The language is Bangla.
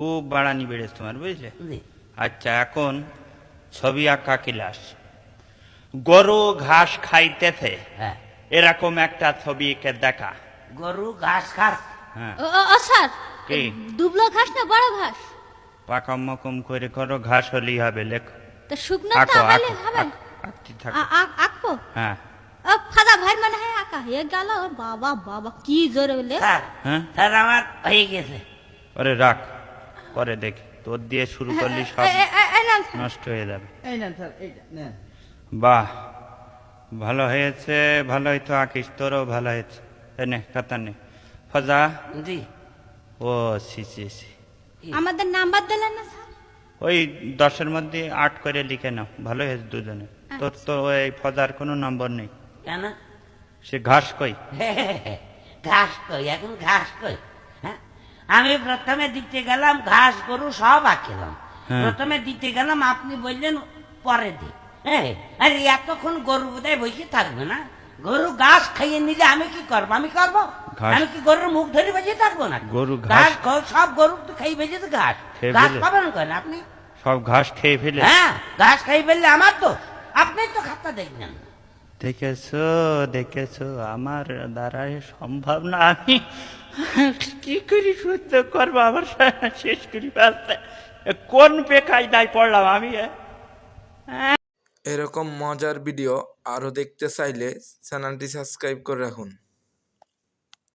খুব বাড়ানি বেড়েছে তোমার, বুঝলে? আচ্ছা, এখন ছবি আঁকা ক্লাস। গরু ঘাস খাইতেছে, হ্যাঁ, এরকম একটা ছবি এঁকে দেখা। গরু ঘাস খাস। হ্যাঁ, ও স্যার, কি? দুবলো ঘাস না বড় ঘাস? পাকাম মকম করে করো, ঘাস হলেই হবে, লেখো। তা শুকনো আঁকো তো হলে আঁকো হবে। আঁকতে থাকো। আঁকবো। হ্যাঁ ফাদা ভাই মানে হয় আঁকা হয়ে গেল। বাবা বাবা কি জোরে বলে। স্যার, হ্যাঁ, স্যার আমার হয়ে গেছে। ওরে রাখ, পরে দেখি। তোর দিয়ে শুরু করলি সব নষ্ট হয়ে যাবে। এই নেন স্যার, এইটা নেন। বাহ, ভালো হয়েছে, ভালোই তো আঁকিস, তোরও ভালো হয়েছে। নে কথা নে ফজা। জি। ও সি সি সি, আমাদের নাম্বার দিলেন না স্যার? ওই 10-এর মধ্যে 8 করে লিখে নাও, ভালো হয়েছে দুজনে। তোর তো ওই ফজার কোনো নম্বর নেই। কেন? সে ঘাস কই? ঘাস কই, এখন ঘাস কই? হ্যাঁ, আমি প্রথমে দিতে গেলাম ঘাস গরু সব আঁকিলাম। হ্যাঁ। প্রথমে দিতে গেলাম, আপনি বললেন পরে দি। হ্যাঁ, আরে এতক্ষণ গরু বোধহয় বসে থাকবে না। গরু ঘাস খাইয়ে নিলে আমি কি করবো? আমি করবো? ঘাস- আমি কি গরুর মুখ ধরে বেঁচে থাকবো না? গরু ঘাস ঘাস- সব গরু তো খাই বেঁচেছে ঘাস। খেয়ে ঘাস ফেলে? পাবেন কেন আপনি? সব ঘাস খেয়ে ফেলে? হ্যাঁ, ঘাস খাই ফেললে আমার তো, আপনি তো খাতা দেখলেন। দেখেছো দেখেছো, আমার দ্বারা এ সম্ভব না। আমি কি করি সহ্য করবো? আমার শেষ করি ফেলতে। কোন বেকায়দায় পড়লাম আমি? এরকম মজার ভিডিও আরও দেখতে চাইলে চ্যানেলটি সাবস্ক্রাইব করে রাখুন।